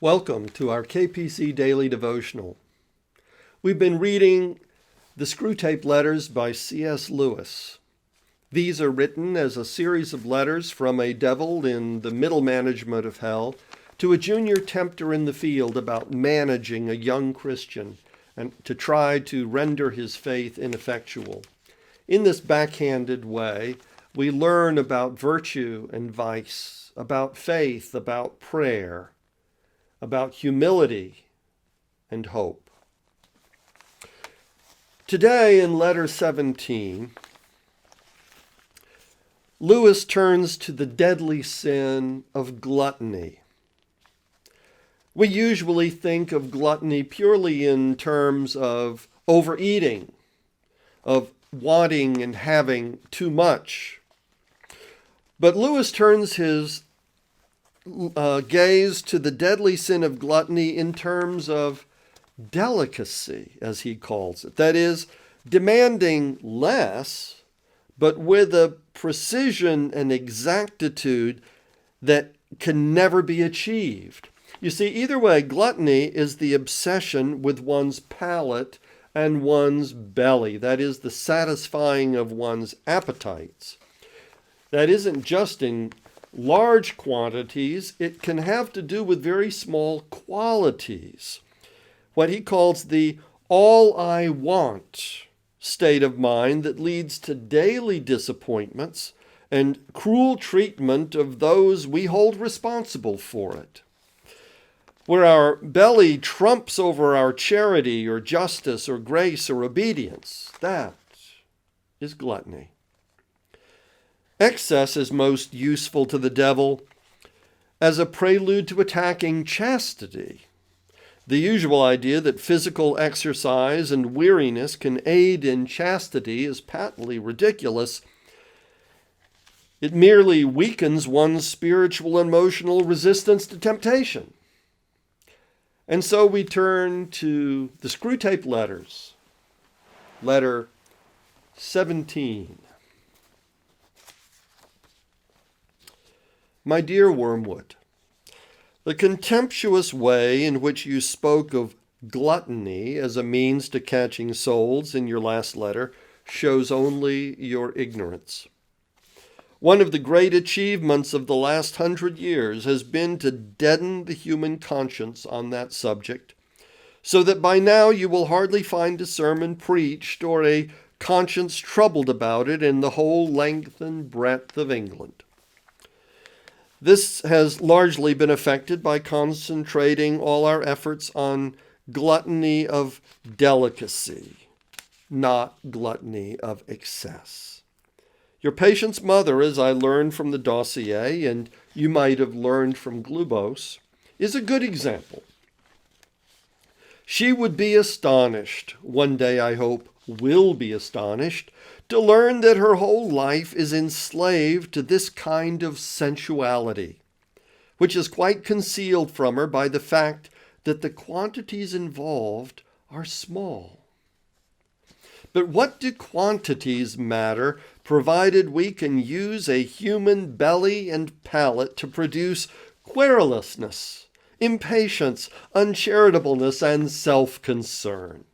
Welcome to our KPC Daily Devotional. We've been reading the Screwtape Letters by C.S. Lewis. These are written as a series of letters from a devil in the middle management of hell to a junior tempter in the field about managing a young Christian and to try to render his faith ineffectual. In this backhanded way, we learn about virtue and vice, about faith, about prayer, about humility and hope. Today in letter 17, Lewis turns to the deadly sin of gluttony. We usually think of gluttony purely in terms of overeating, of wanting and having too much. But Lewis turns his gaze to the deadly sin of gluttony in terms of delicacy, as he calls it. That is, demanding less, but with a precision and exactitude that can never be achieved. You see, either way, gluttony is the obsession with one's palate and one's belly. That is, the satisfying of one's appetites. That isn't just in large quantities, it can have to do with very small qualities. What he calls the all I want state of mind that leads to daily disappointments and cruel treatment of those we hold responsible for it. Where our belly trumps over our charity or justice or grace or obedience, that is gluttony. Excess is most useful to the devil as a prelude to attacking chastity. The usual idea that physical exercise and weariness can aid in chastity is patently ridiculous. It merely weakens one's spiritual and emotional resistance to temptation. And so we turn to the Screwtape Letters, letter 17. My dear Wormwood, the contemptuous way in which you spoke of gluttony as a means to catching souls in your last letter shows only your ignorance. One of the great achievements of the last 100 years has been to deaden the human conscience on that subject, so that by now you will hardly find a sermon preached or a conscience troubled about it in the whole length and breadth of England. This has largely been effected by concentrating all our efforts on gluttony of delicacy, not gluttony of excess. Your patient's mother, as I learned from the dossier, and you might have learned from Glubose, is a good example. She would be astonished, one day I hope will be astonished, to learn that her whole life is enslaved to this kind of sensuality, which is quite concealed from her by the fact that the quantities involved are small. But what do quantities matter, provided we can use a human belly and palate to produce querulousness, impatience, uncharitableness, and self-concern?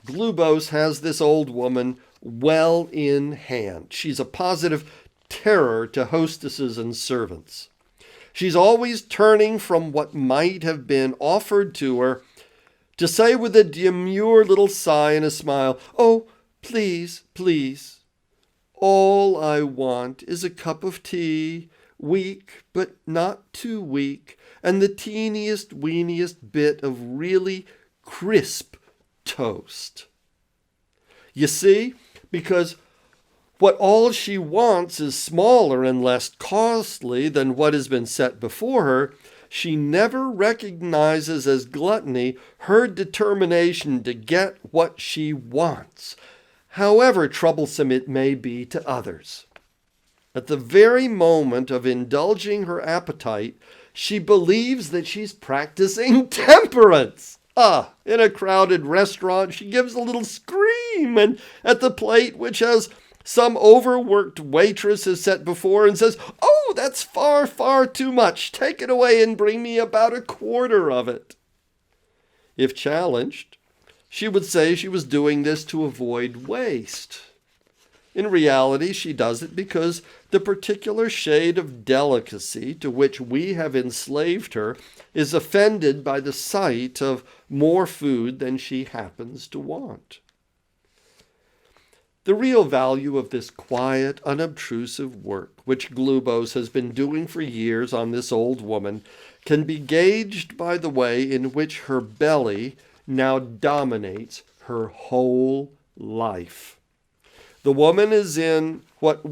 Glubose has this old woman well in hand. She's a positive terror to hostesses and servants. She's always turning from what might have been offered to her to say with a demure little sigh and a smile, "Oh, please, please. All I want is a cup of tea, weak but not too weak, and the teeniest, weeniest bit of really crisp toast." You see, because what all she wants is smaller and less costly than what has been set before her, she never recognizes as gluttony her determination to get what she wants, however troublesome it may be to others. At the very moment of indulging her appetite, she believes that she's practicing temperance. In a crowded restaurant, she gives a little scream and at the plate which has some overworked waitress is set before and says, "Oh, "Oh, that's far, far too much. Take it away and bring me about a quarter of it." If challenged, she would say she was doing this to avoid waste. In reality, she does it because the particular shade of delicacy to which we have enslaved her is offended by the sight of more food than she happens to want. The real value of this quiet, unobtrusive work, which Glubose has been doing for years on this old woman, can be gauged by the way in which her belly now dominates her whole life. The woman is in what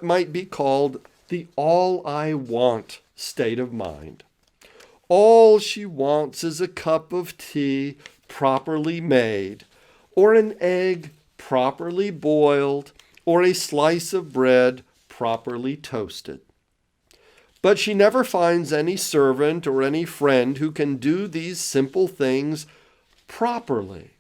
might be called the all I want state of mind. All she wants is a cup of tea properly made, or an egg properly boiled, or a slice of bread properly toasted. But she never finds any servant or any friend who can do these simple things properly,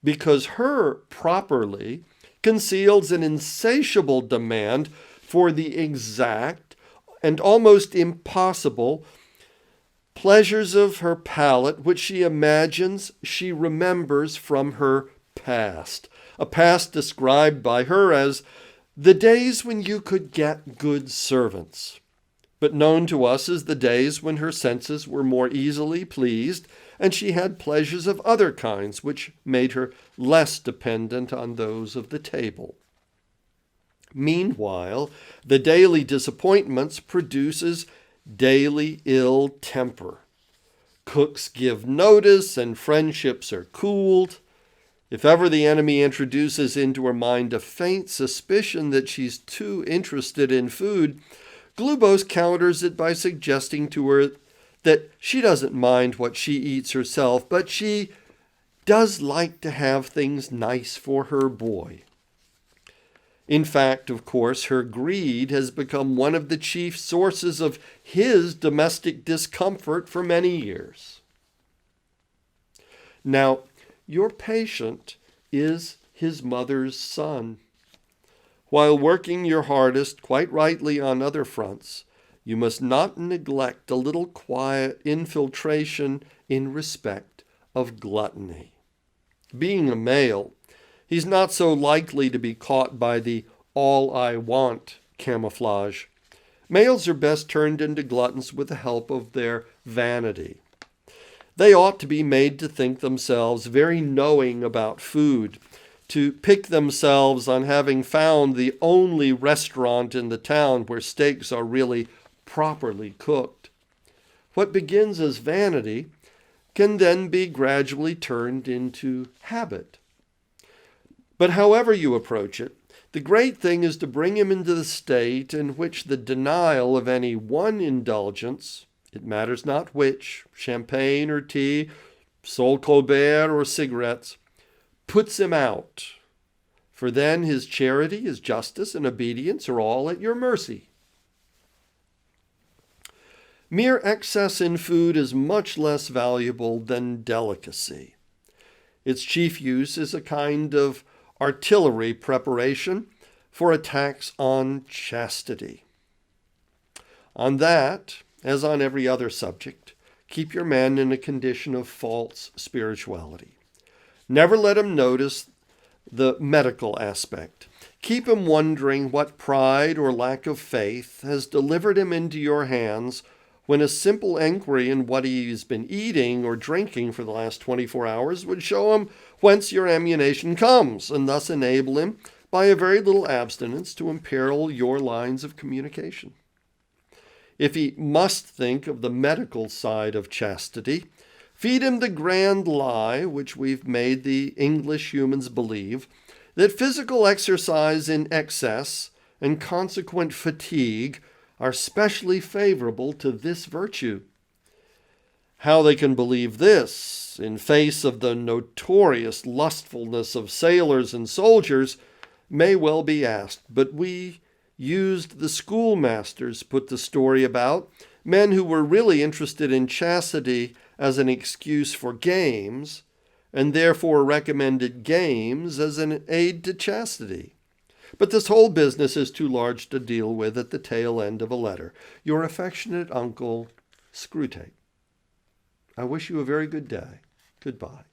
because her properly conceals an insatiable demand for the exact and almost impossible pleasures of her palate, which she imagines she remembers from her past, a past described by her as the days when you could get good servants, but known to us as the days when her senses were more easily pleased and she had pleasures of other kinds which made her less dependent on those of the table. Meanwhile, the daily disappointments produces daily ill temper. Cooks give notice and friendships are cooled. If ever the enemy introduces into her mind a faint suspicion that she's too interested in food, Glubose counters it by suggesting to her that she doesn't mind what she eats herself, but she does like to have things nice for her boy. In fact, of course, her greed has become one of the chief sources of his domestic discomfort for many years. Now, your patient is his mother's son. While working your hardest, quite rightly, on other fronts, you must not neglect a little quiet infiltration in respect of gluttony. Being a male, he's not so likely to be caught by the all I want camouflage. Males are best turned into gluttons with the help of their vanity. They ought to be made to think themselves very knowing about food, to pick themselves on having found the only restaurant in the town where steaks are really properly cooked. What begins as vanity can then be gradually turned into habit. But however you approach it, the great thing is to bring him into the state in which the denial of any one indulgence, it matters not which, champagne or tea, Sol Colbert or cigarettes, puts him out. For then his charity, his justice, and obedience are all at your mercy. Mere excess in food is much less valuable than delicacy. Its chief use is a kind of artillery preparation for attacks on chastity. On that, as on every other subject, keep your man in a condition of false spirituality. Never let him notice the medical aspect. Keep him wondering what pride or lack of faith has delivered him into your hands when a simple enquiry in what he's been eating or drinking for the last 24 hours would show him whence your ammunition comes, and thus enable him, by a very little abstinence, to imperil your lines of communication. If he must think of the medical side of chastity, feed him the grand lie, which we've made the English humans believe, that physical exercise in excess and consequent fatigue are specially favorable to this virtue. How they can believe this, in face of the notorious lustfulness of sailors and soldiers, may well be asked, but we used the schoolmasters put the story about, men who were really interested in chastity as an excuse for games, and therefore recommended games as an aid to chastity. But this whole business is too large to deal with at the tail end of a letter. Your affectionate uncle, Screwtape. I wish you a very good day. Goodbye.